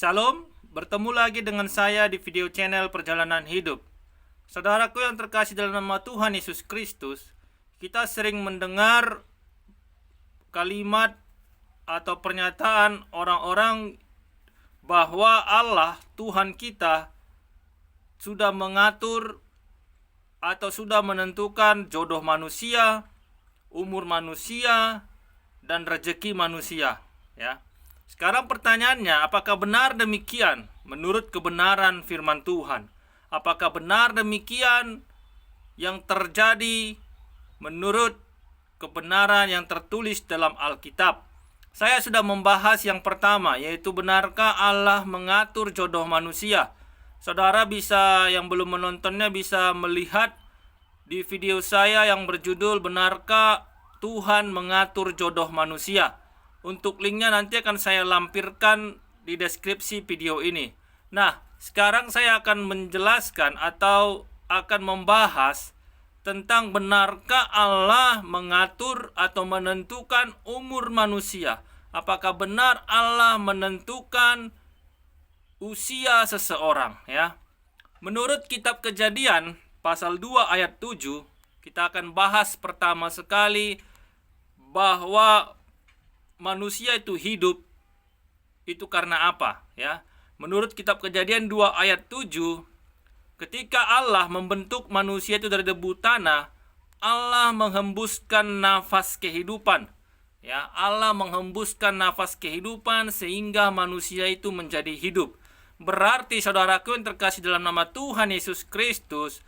Shalom, bertemu lagi dengan saya di video channel Perjalanan Hidup. Saudaraku yang terkasih dalam nama Tuhan Yesus Kristus, kita sering mendengar kalimat atau pernyataan orang-orang bahwa Allah, Tuhan kita, sudah mengatur atau sudah menentukan jodoh manusia, umur manusia, dan rezeki manusia, ya. Sekarang pertanyaannya, apakah benar demikian menurut kebenaran firman Tuhan? Apakah benar demikian yang terjadi menurut kebenaran yang tertulis dalam Alkitab? Saya sudah membahas yang pertama, yaitu benarkah Allah mengatur jodoh manusia? Saudara bisa, yang belum menontonnya, bisa melihat di video saya yang berjudul Benarkah Tuhan Mengatur Jodoh Manusia? Untuk linknya nanti akan saya lampirkan di deskripsi video ini. Nah, sekarang saya akan menjelaskan atau akan membahas tentang benarkah Allah mengatur atau menentukan umur manusia. Apakah benar Allah menentukan usia seseorang, ya? Menurut kitab Kejadian pasal 2 ayat 7, kita akan bahas pertama sekali bahwa manusia itu hidup itu karena apa, ya? Menurut kitab Kejadian 2 ayat 7, ketika Allah membentuk manusia itu dari debu tanah, Allah menghembuskan nafas kehidupan. Ya, Allah menghembuskan nafas kehidupan sehingga manusia itu menjadi hidup. Berarti saudaraku yang terkasih dalam nama Tuhan Yesus Kristus,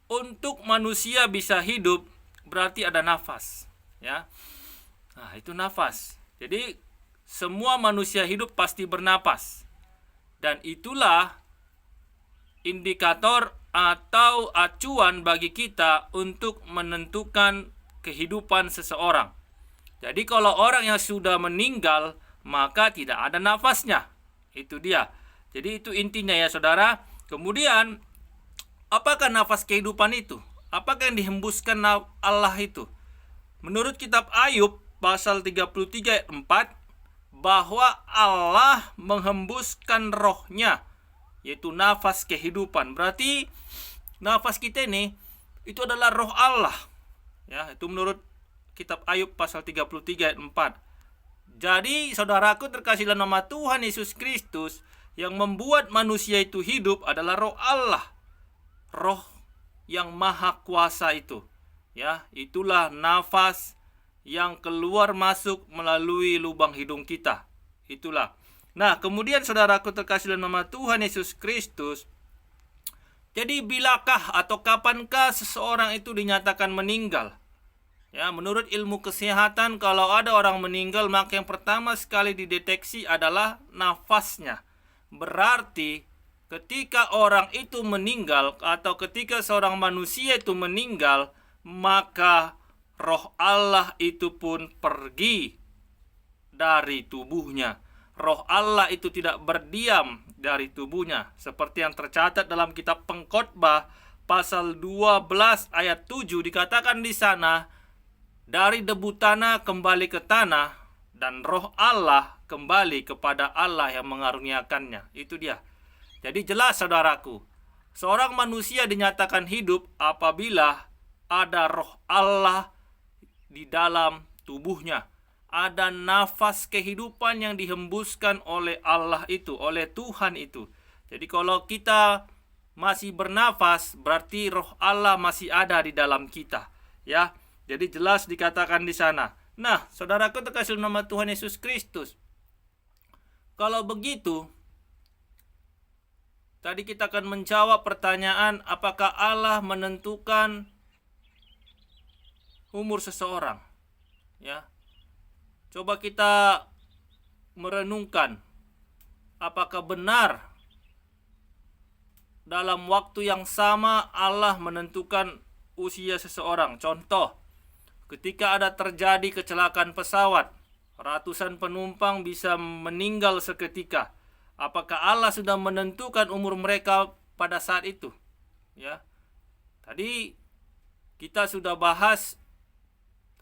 untuk manusia bisa hidup berarti ada nafas, ya. Nah, itu nafas. Jadi semua manusia hidup pasti bernapas. Dan itulah indikator atau acuan bagi kita untuk menentukan kehidupan seseorang. Jadi kalau orang yang sudah meninggal, maka tidak ada nafasnya. Itu dia. Jadi itu intinya, ya saudara. Kemudian, apakah nafas kehidupan itu? Apakah yang dihembuskan Allah itu? Menurut kitab Ayub pasal 33 ayat 4, bahwa Allah menghembuskan rohnya, yaitu nafas kehidupan. Berarti nafas kita ini itu adalah roh Allah, ya. Itu menurut kitab Ayub pasal 33 ayat 4. Jadi saudaraku terkasih dalam nama Tuhan Yesus Kristus, yang membuat manusia itu hidup adalah roh Allah, roh yang maha kuasa itu, ya. Itulah nafas yang keluar masuk melalui lubang hidung kita. Itulah. Nah, kemudian saudaraku terkasih dalam nama Tuhan Yesus Kristus, jadi bilakah atau kapankah seseorang itu dinyatakan meninggal? Ya, menurut ilmu kesehatan, kalau ada orang meninggal, maka yang pertama sekali dideteksi adalah nafasnya. Berarti ketika orang itu meninggal atau ketika seorang manusia itu meninggal, maka roh Allah itu pun pergi dari tubuhnya. Roh Allah itu tidak berdiam dari tubuhnya. Seperti yang tercatat dalam kitab Pengkhotbah pasal 12 ayat 7, dikatakan di sana, dari debu tanah kembali ke tanah, dan roh Allah kembali kepada Allah yang mengaruniakannya. Itu dia. Jadi jelas saudaraku, seorang manusia dinyatakan hidup apabila ada roh Allah di dalam tubuhnya. Ada nafas kehidupan yang dihembuskan oleh Allah itu, oleh Tuhan itu. Jadi kalau kita masih bernafas, berarti roh Allah masih ada di dalam kita, ya. Jadi jelas dikatakan di sana. Nah, saudaraku terkasih nama Tuhan Yesus Kristus, kalau begitu, tadi kita akan menjawab pertanyaan, apakah Allah menentukan umur seseorang, ya. Coba kita merenungkan, apakah benar dalam waktu yang sama Allah menentukan usia seseorang? Contoh, ketika ada terjadi kecelakaan pesawat, ratusan penumpang bisa meninggal seketika. Apakah Allah sudah menentukan umur mereka pada saat itu? Ya. Tadi kita sudah bahas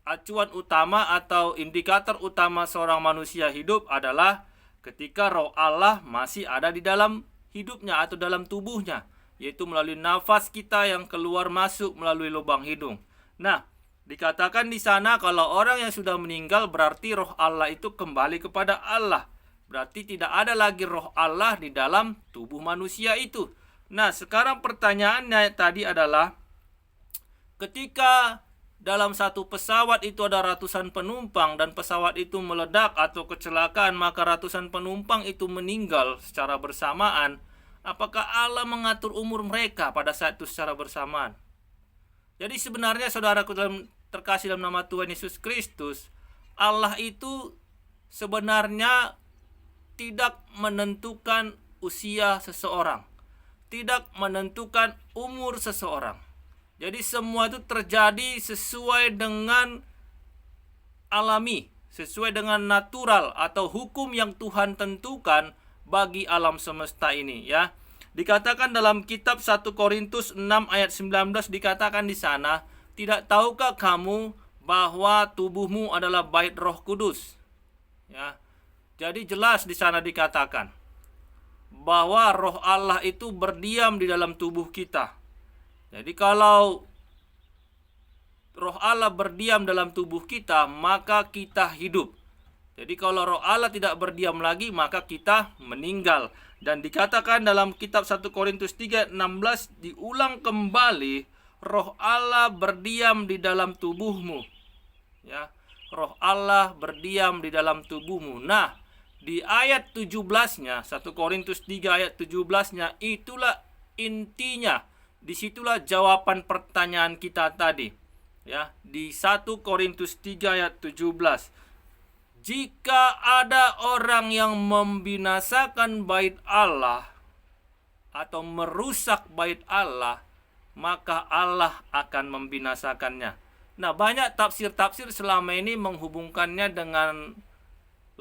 acuan utama atau indikator utama seorang manusia hidup adalah ketika roh Allah masih ada di dalam hidupnya atau dalam tubuhnya, yaitu melalui nafas kita yang keluar masuk melalui lubang hidung. Nah, dikatakan di sana kalau orang yang sudah meninggal berarti roh Allah itu kembali kepada Allah. Berarti tidak ada lagi roh Allah di dalam tubuh manusia itu. Nah, sekarang pertanyaannya tadi adalah, ketika dalam satu pesawat itu ada ratusan penumpang dan pesawat itu meledak atau kecelakaan, maka ratusan penumpang itu meninggal secara bersamaan, apakah Allah mengatur umur mereka pada saat itu secara bersamaan? Jadi sebenarnya saudaraku terkasih dalam nama Tuhan Yesus Kristus, Allah itu sebenarnya tidak menentukan usia seseorang, tidak menentukan umur seseorang. Jadi semua itu terjadi sesuai dengan alami, sesuai dengan natural atau hukum yang Tuhan tentukan bagi alam semesta ini, ya. Dikatakan dalam kitab 1 Korintus 6 ayat 19, dikatakan di sana, tidak tahukah kamu bahwa tubuhmu adalah bait Roh Kudus? Ya. Jadi jelas di sana dikatakan bahwa Roh Allah itu berdiam di dalam tubuh kita. Jadi kalau Roh Allah berdiam dalam tubuh kita, maka kita hidup. Jadi kalau Roh Allah tidak berdiam lagi, maka kita meninggal. Dan dikatakan dalam kitab 1 Korintus 3:16, diulang kembali, Roh Allah berdiam di dalam tubuhmu. Ya, Roh Allah berdiam di dalam tubuhmu. Nah, di ayat 17-nya, 1 Korintus 3 ayat 17-nya, itulah intinya. Disitulah jawaban pertanyaan kita tadi. Ya, di 1 Korintus 3 ayat 17. Jika ada orang yang membinasakan bait Allah atau merusak bait Allah, maka Allah akan membinasakannya. Nah, banyak tafsir-tafsir selama ini menghubungkannya dengan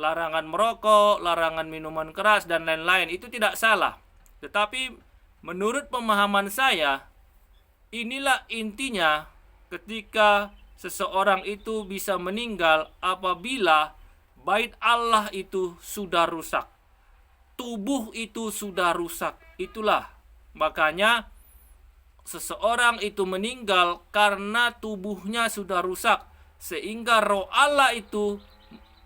larangan merokok, larangan minuman keras, dan lain-lain. Itu tidak salah. Tetapi menurut pemahaman saya, inilah intinya ketika seseorang itu bisa meninggal apabila bait Allah itu sudah rusak. Tubuh itu sudah rusak. Itulah makanya seseorang itu meninggal karena tubuhnya sudah rusak, sehingga roh Allah itu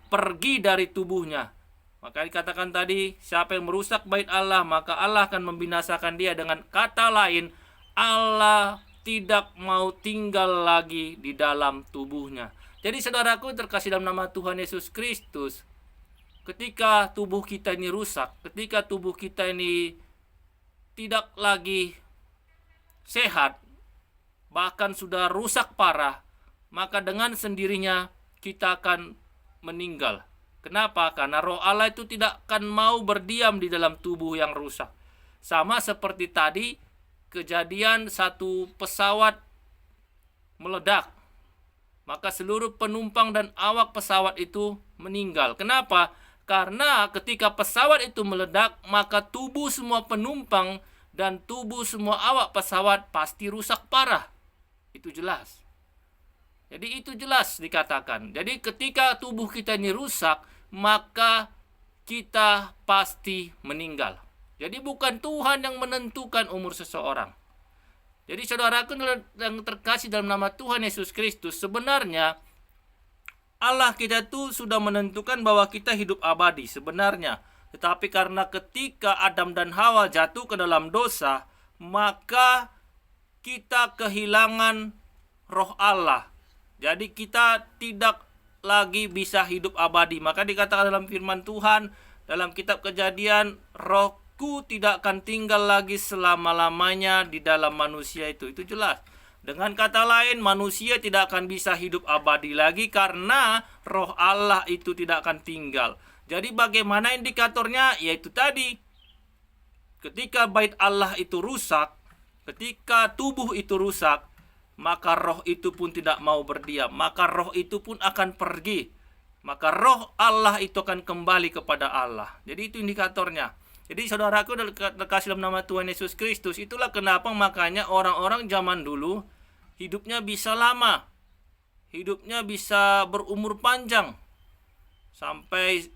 pergi dari tubuhnya. Maka dikatakan tadi, siapa yang merusak bait Allah, maka Allah akan membinasakan dia. Dengan kata lain, Allah tidak mau tinggal lagi di dalam tubuhnya. Jadi saudaraku terkasih dalam nama Tuhan Yesus Kristus, ketika tubuh kita ini rusak, ketika tubuh kita ini tidak lagi sehat, bahkan sudah rusak parah, maka dengan sendirinya kita akan meninggal. Kenapa? Karena roh Allah itu tidak akan mau berdiam di dalam tubuh yang rusak. Sama seperti tadi kejadian satu pesawat meledak, maka seluruh penumpang dan awak pesawat itu meninggal. Kenapa? Karena ketika pesawat itu meledak, maka tubuh semua penumpang dan tubuh semua awak pesawat pasti rusak parah. Itu jelas. Jadi itu jelas dikatakan. Jadi ketika tubuh kita ini rusak, maka kita pasti meninggal. Jadi bukan Tuhan yang menentukan umur seseorang. Jadi saudaraku yang terkasih dalam nama Tuhan Yesus Kristus, sebenarnya Allah kita tuh sudah menentukan bahwa kita hidup abadi sebenarnya. Tetapi karena ketika Adam dan Hawa jatuh ke dalam dosa, maka kita kehilangan roh Allah. Jadi kita tidak lagi bisa hidup abadi. Maka dikatakan dalam firman Tuhan dalam kitab Kejadian, rohku tidak akan tinggal lagi selama-lamanya di dalam manusia itu. Itu jelas. Dengan kata lain, manusia tidak akan bisa hidup abadi lagi karena roh Allah itu tidak akan tinggal. Jadi bagaimana indikatornya? Yaitu tadi, ketika bait Allah itu rusak, ketika tubuh itu rusak, maka roh itu pun tidak mau berdiam. Maka roh itu pun akan pergi. Maka roh Allah itu akan kembali kepada Allah. Jadi itu indikatornya. Jadi saudaraku terkasih dalam nama Tuhan Yesus Kristus, itulah kenapa makanya orang-orang zaman dulu hidupnya bisa lama. Hidupnya bisa berumur panjang. Sampai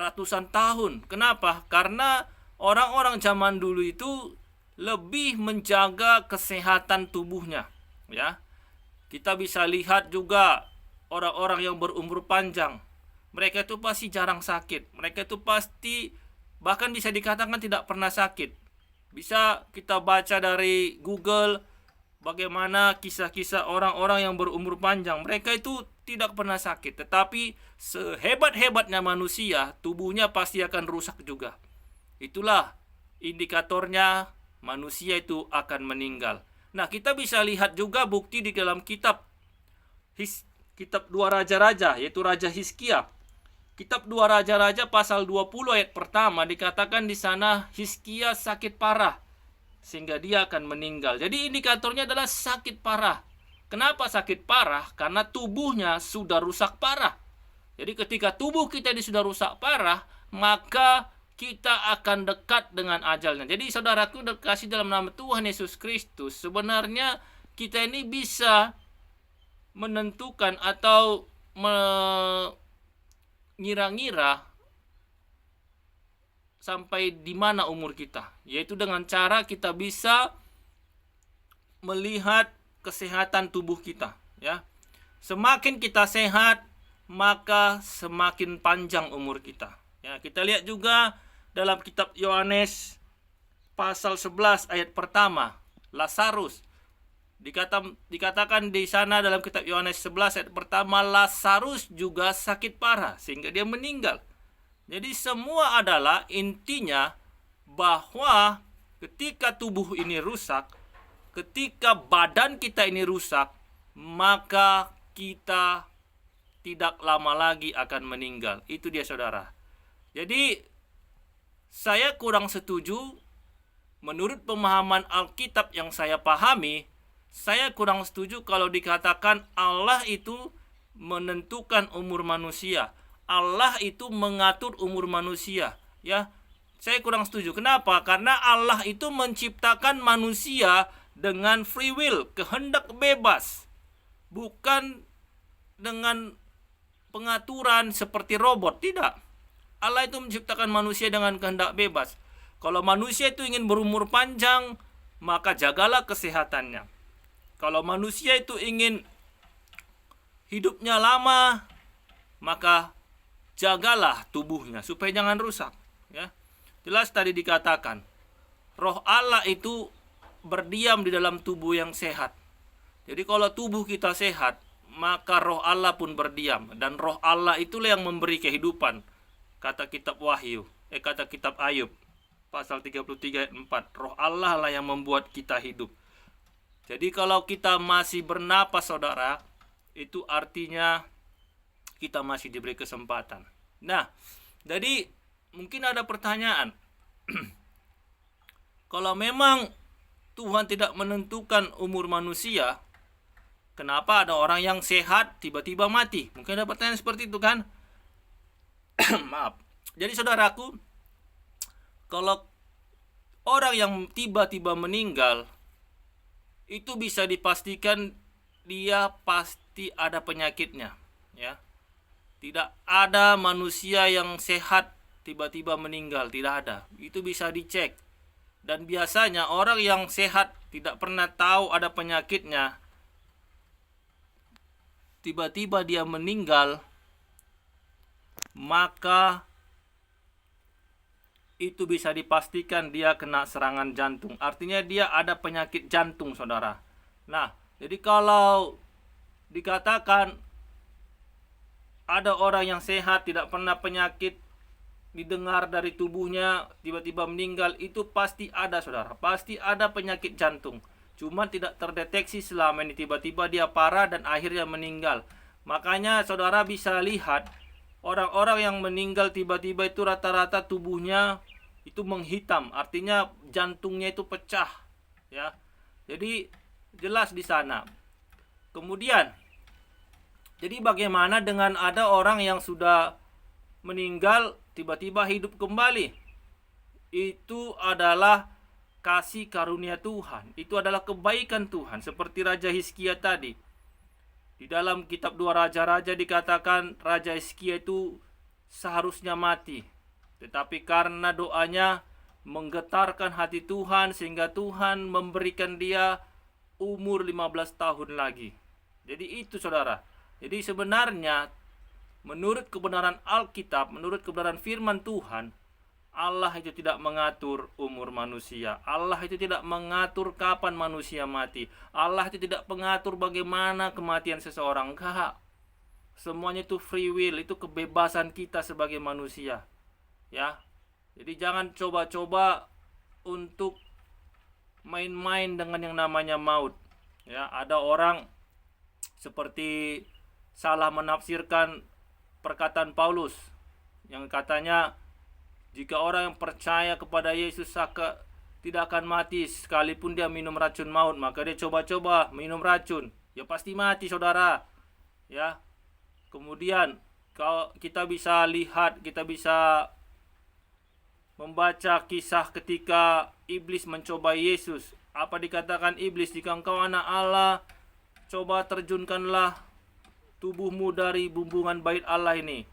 ratusan tahun. Kenapa? Karena orang-orang zaman dulu itu lebih menjaga kesehatan tubuhnya, ya. Kita bisa lihat juga orang-orang yang berumur panjang. Mereka itu pasti jarang sakit. Mereka itu pasti bahkan bisa dikatakan tidak pernah sakit. Bisa kita baca dari Google bagaimana kisah-kisah orang-orang yang berumur panjang. Mereka itu tidak pernah sakit. Tetapi sehebat-hebatnya manusia, tubuhnya pasti akan rusak juga. Itulah indikatornya manusia itu akan meninggal. Nah, kita bisa lihat juga bukti di dalam kitab Dua Raja-Raja, yaitu Raja Hizkia. Kitab Dua Raja-Raja pasal 20 ayat pertama dikatakan di sana Hizkia sakit parah sehingga dia akan meninggal. Jadi indikatornya adalah sakit parah. Kenapa sakit parah? Karena tubuhnya sudah rusak parah. Jadi ketika tubuh kita ini sudah rusak parah, maka kita akan dekat dengan ajalnya. Jadi saudaraku dikasih dalam nama Tuhan Yesus Kristus, sebenarnya kita ini bisa menentukan atau mengira-ngira sampai di mana umur kita, yaitu dengan cara kita bisa melihat kesehatan tubuh kita, ya. Semakin kita sehat, maka semakin panjang umur kita. Ya, kita lihat juga dalam kitab Yohanes pasal 11 ayat pertama, Lazarus dikatakan di sana dalam kitab Yohanes 11 ayat pertama, Lazarus juga sakit parah sehingga dia meninggal. Jadi semua adalah intinya bahwa ketika tubuh ini rusak, ketika badan kita ini rusak, maka kita tidak lama lagi akan meninggal. Itu dia saudara. Jadi saya kurang setuju, menurut pemahaman Alkitab yang saya pahami, saya kurang setuju kalau dikatakan Allah itu menentukan umur manusia. Allah itu mengatur umur manusia, ya. Saya kurang setuju. Kenapa? Karena Allah itu menciptakan manusia dengan free will, kehendak bebas. Bukan dengan pengaturan seperti robot, tidak. Allah itu menciptakan manusia dengan kehendak bebas. Kalau manusia itu ingin berumur panjang, maka jagalah kesehatannya. Kalau manusia itu ingin hidupnya lama, maka jagalah tubuhnya supaya jangan rusak, ya. Jelas tadi dikatakan, Roh Allah itu berdiam di dalam tubuh yang sehat. Jadi kalau tubuh kita sehat, maka Roh Allah pun berdiam, dan Roh Allah itulah yang memberi kehidupan. Kata kitab kata kitab Ayub pasal 33 ayat 4, Roh Allah lah yang membuat kita hidup. Jadi kalau kita masih bernapas saudara, itu artinya kita masih diberi kesempatan. Nah, jadi mungkin ada pertanyaan. Kalau memang Tuhan tidak menentukan umur manusia, kenapa ada orang yang sehat tiba-tiba mati? Mungkin ada pertanyaan seperti itu kan? Maaf. Jadi saudaraku, kalau orang yang tiba-tiba meninggal, itu bisa dipastikan dia pasti ada penyakitnya, ya. Tidak ada manusia yang sehat tiba-tiba meninggal, tidak ada. Itu bisa dicek. Dan biasanya orang yang sehat tidak pernah tahu ada penyakitnya, tiba-tiba dia meninggal, maka itu bisa dipastikan dia kena serangan jantung. Artinya dia ada penyakit jantung, saudara. Nah, jadi kalau dikatakan ada orang yang sehat, tidak pernah penyakit didengar dari tubuhnya, tiba-tiba meninggal, itu pasti ada, saudara. Pasti ada penyakit jantung. Cuma tidak terdeteksi selama ini, tiba-tiba dia parah dan akhirnya meninggal. Makanya saudara bisa lihat orang-orang yang meninggal tiba-tiba itu rata-rata tubuhnya itu menghitam, artinya jantungnya itu pecah, ya. Jadi jelas di sana. Kemudian, jadi bagaimana dengan ada orang yang sudah meninggal tiba-tiba hidup kembali? Itu adalah kasih karunia Tuhan. Itu adalah kebaikan Tuhan, seperti Raja Hizkia tadi. Di dalam kitab Dua Raja-Raja dikatakan Raja Hizkia itu seharusnya mati. Tetapi karena doanya menggetarkan hati Tuhan sehingga Tuhan memberikan dia umur 15 tahun lagi. Jadi itu saudara. Jadi sebenarnya menurut kebenaran Alkitab, menurut kebenaran firman Tuhan, Allah itu tidak mengatur umur manusia. Allah itu tidak mengatur kapan manusia mati. Allah itu tidak mengatur bagaimana kematian seseorang. Enggak. Semuanya itu free will, itu kebebasan kita sebagai manusia. Ya. Jadi jangan coba-coba untuk main-main dengan yang namanya maut. Ya, ada orang seperti salah menafsirkan perkataan Paulus yang katanya jika orang yang percaya kepada Yesus tidak akan mati sekalipun dia minum racun maut, maka dia coba-coba minum racun, ya pasti mati saudara. Ya. Kemudian kalau kita bisa lihat, kita bisa membaca kisah ketika iblis mencobai Yesus. Apa dikatakan iblis? Jika engkau anak Allah, coba terjunkanlah tubuhmu dari bumbungan bait Allah ini.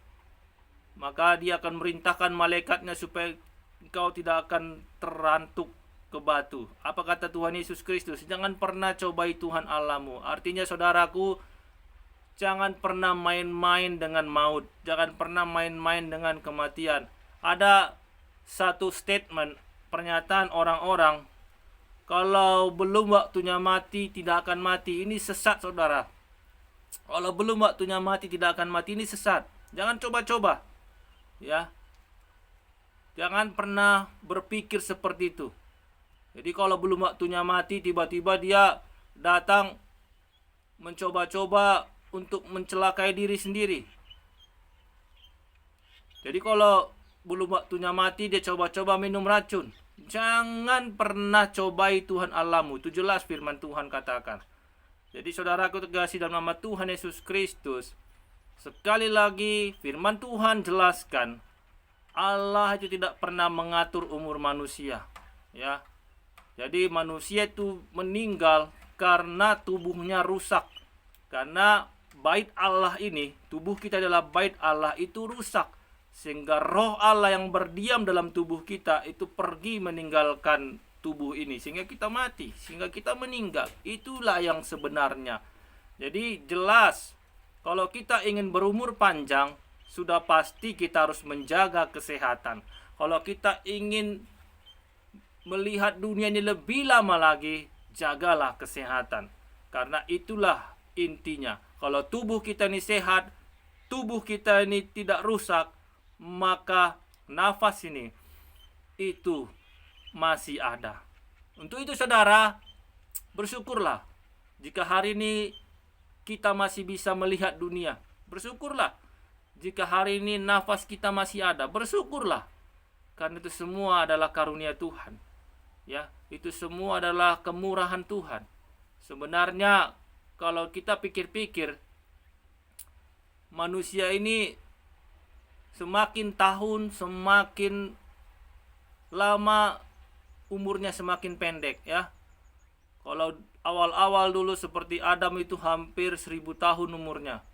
Maka dia akan merintahkan malaikatnya supaya engkau tidak akan terantuk ke batu. Apa kata Tuhan Yesus Kristus? Jangan pernah cobai Tuhan Allahmu. Artinya saudaraku, jangan pernah main-main dengan maut. Jangan pernah main-main dengan kematian. Ada satu statement, pernyataan orang-orang, kalau belum waktunya mati, tidak akan mati. Ini sesat saudara. Kalau belum waktunya mati, tidak akan mati. Ini sesat. Jangan coba-coba. Ya. Jangan pernah berpikir seperti itu. Jadi kalau belum waktunya mati, tiba-tiba dia datang mencoba-coba untuk mencelakai diri sendiri. Jadi kalau belum waktunya mati, dia coba-coba minum racun. Jangan pernah cobai Tuhan Allahmu. Itu jelas firman Tuhan katakan. Jadi saudaraku terkasih dalam nama Tuhan Yesus Kristus, sekali lagi firman Tuhan jelaskan, Allah itu tidak pernah mengatur umur manusia. Ya. Jadi manusia itu meninggal karena tubuhnya rusak. Karena bait Allah ini, tubuh kita adalah bait Allah, itu rusak. Sehingga roh Allah yang berdiam dalam tubuh kita itu pergi meninggalkan tubuh ini. Sehingga kita mati, sehingga kita meninggal. Itulah yang sebenarnya. Jadi jelas, kalau kita ingin berumur panjang, sudah pasti kita harus menjaga kesehatan. Kalau kita ingin melihat dunia ini lebih lama lagi, jagalah kesehatan. Karena itulah intinya. Kalau tubuh kita ini sehat, tubuh kita ini tidak rusak, maka nafas ini itu masih ada. Untuk itu saudara, bersyukurlah jika hari ini kita masih bisa melihat dunia. Bersyukurlah jika hari ini nafas kita masih ada. Bersyukurlah, karena itu semua adalah karunia Tuhan. Ya, itu semua adalah kemurahan Tuhan. Sebenarnya kalau kita pikir-pikir, manusia ini semakin tahun semakin lama umurnya semakin pendek ya. Kalau awal-awal dulu seperti Adam itu hampir 1000 tahun umurnya.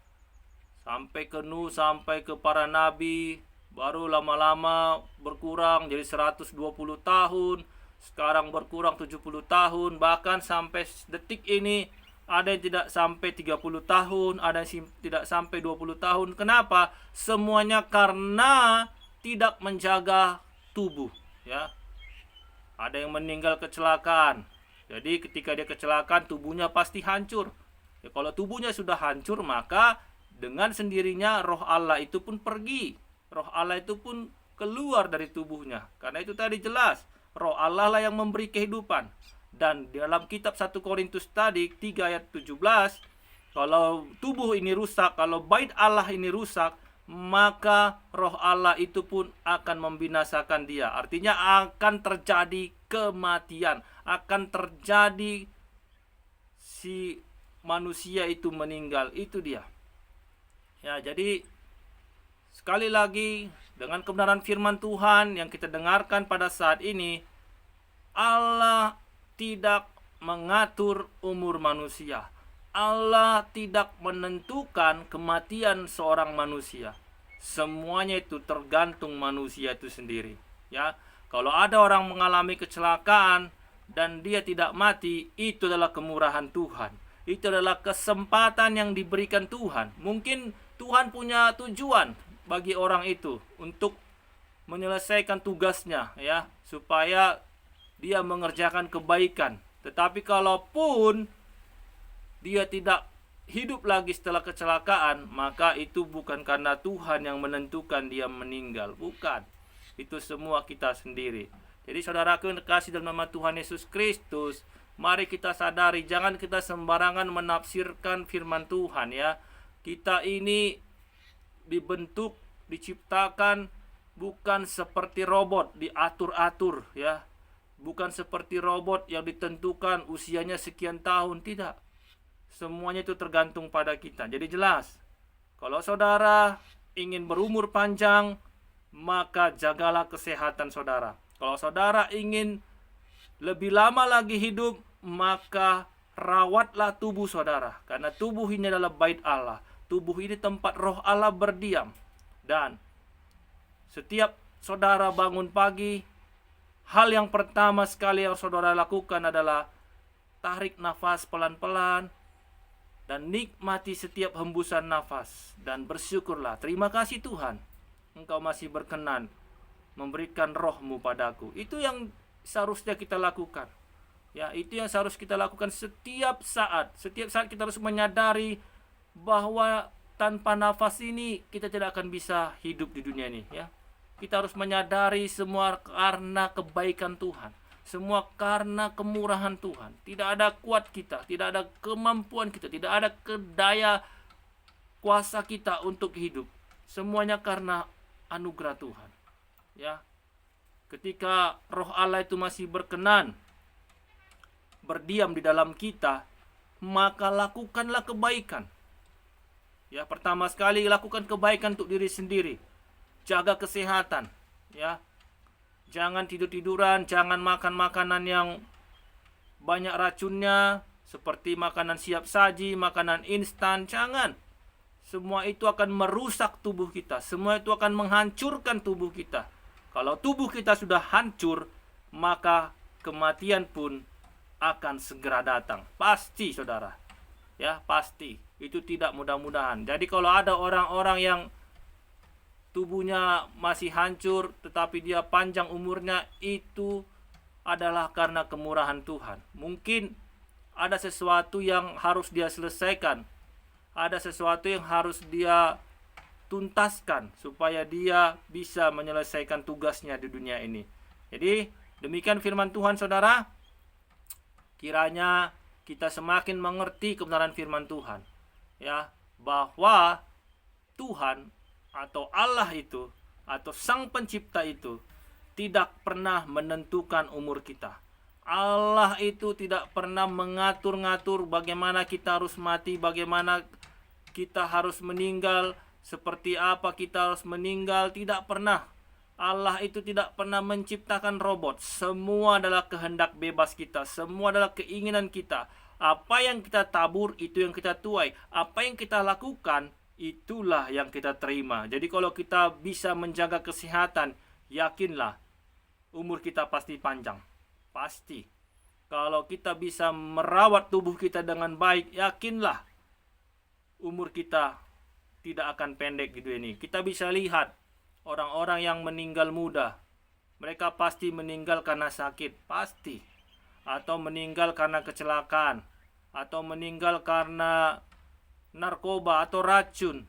Sampai ke Nuh, sampai ke para nabi, baru lama-lama berkurang jadi 120 tahun. Sekarang berkurang 70 tahun, bahkan sampai detik ini ada yang tidak sampai 30 tahun, ada yang tidak sampai 20 tahun. Kenapa? Semuanya karena tidak menjaga tubuh, ya. Ada yang meninggal kecelakaan. Jadi ketika dia kecelakaan, tubuhnya pasti hancur. Ya, kalau tubuhnya sudah hancur, maka dengan sendirinya roh Allah itu pun pergi. Roh Allah itu pun keluar dari tubuhnya. Karena itu tadi jelas, roh Allah lah yang memberi kehidupan. Dan dalam kitab 1 Korintus tadi 3 ayat 17, kalau tubuh ini rusak, kalau bait Allah ini rusak, maka roh Allah itu pun akan membinasakan dia. Artinya akan terjadi kematian, akan terjadi si manusia itu meninggal. Itu dia. Ya, jadi sekali lagi dengan kebenaran firman Tuhan yang kita dengarkan pada saat ini, Allah tidak mengatur umur manusia. Allah tidak menentukan kematian seorang manusia. Semuanya itu tergantung manusia itu sendiri. Ya, kalau ada orang mengalami kecelakaan dan dia tidak mati, itu adalah kemurahan Tuhan. Itu adalah kesempatan yang diberikan Tuhan. Mungkin Tuhan punya tujuan bagi orang itu untuk menyelesaikan tugasnya, ya, supaya dia mengerjakan kebaikan. Tetapi kalaupun dia tidak hidup lagi setelah kecelakaan, maka itu bukan karena Tuhan yang menentukan dia meninggal, bukan. Itu semua kita sendiri. Jadi saudaraku yang terkasih dalam nama Tuhan Yesus Kristus, mari kita sadari, jangan kita sembarangan menafsirkan firman Tuhan, ya. Kita ini dibentuk, diciptakan bukan seperti robot diatur-atur, ya. Bukan seperti robot yang ditentukan usianya sekian tahun, tidak. Semuanya itu tergantung pada kita. Jadi jelas, kalau saudara ingin berumur panjang, maka jagalah kesehatan saudara. Kalau saudara ingin lebih lama lagi hidup, maka rawatlah tubuh saudara. Karena tubuh ini adalah bait Allah. Tubuh ini tempat roh Allah berdiam. Dan setiap saudara bangun pagi, hal yang pertama sekali yang saudara lakukan adalah tarik nafas pelan-pelan dan nikmati setiap hembusan nafas dan bersyukurlah. Terima kasih Tuhan, Engkau masih berkenan memberikan roh-Mu padaku. Itu yang seharusnya kita lakukan. Ya, itu yang seharus kita lakukan setiap saat. Setiap saat kita harus menyadari bahwa tanpa nafas ini kita tidak akan bisa hidup di dunia ini, ya. Kita harus menyadari semua karena kebaikan Tuhan. Semua karena kemurahan Tuhan. Tidak ada kuat kita, tidak ada kemampuan kita, tidak ada daya kuasa kita untuk hidup. Semuanya karena anugerah Tuhan. Ya. Ketika roh Allah itu masih berkenan berdiam di dalam kita, maka lakukanlah kebaikan. Ya, pertama sekali lakukan kebaikan untuk diri sendiri. Jaga kesehatan, ya. Jangan tidur-tiduran, jangan makan makanan yang banyak racunnya, seperti makanan siap saji, makanan instan, jangan. Semua itu akan merusak tubuh kita, semua itu akan menghancurkan tubuh kita. Kalau tubuh kita sudah hancur, maka kematian pun akan segera datang. Pasti, saudara. Ya, pasti. Itu tidak mudah-mudahan. Jadi kalau ada orang-orang yang tubuhnya masih hancur tetapi dia panjang umurnya, itu adalah karena kemurahan Tuhan. Mungkin ada sesuatu yang harus dia selesaikan, ada sesuatu yang harus dia tuntaskan supaya dia bisa menyelesaikan tugasnya di dunia ini. Jadi demikian firman Tuhan, saudara. Kiranya kita semakin mengerti kebenaran firman Tuhan, ya, bahwa Tuhan atau Allah itu, atau Sang Pencipta itu tidak pernah menentukan umur kita. Allah itu tidak pernah mengatur-ngatur bagaimana kita harus mati, bagaimana kita harus meninggal, seperti apa kita harus meninggal. Tidak pernah. Allah itu tidak pernah menciptakan robot. Semua adalah kehendak bebas kita, semua adalah keinginan kita. Apa yang kita tabur, itu yang kita tuai. Apa yang kita lakukan, itulah yang kita terima. Jadi kalau kita bisa menjaga kesehatan, yakinlah umur kita pasti panjang. Pasti. Kalau kita bisa merawat tubuh kita dengan baik, yakinlah umur kita tidak akan pendek di dunia ini. Kita bisa lihat orang-orang yang meninggal muda. Mereka pasti meninggal karena sakit, pasti. Atau meninggal karena kecelakaan, atau meninggal karena narkoba atau racun.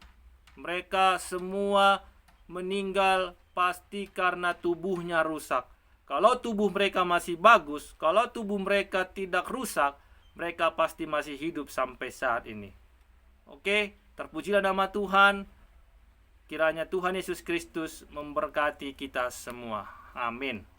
Mereka semua meninggal pasti karena tubuhnya rusak. Kalau tubuh mereka masih bagus, kalau tubuh mereka tidak rusak, mereka pasti masih hidup sampai saat ini. Oke, terpujilah nama Tuhan. Kiranya Tuhan Yesus Kristus memberkati kita semua. Amin.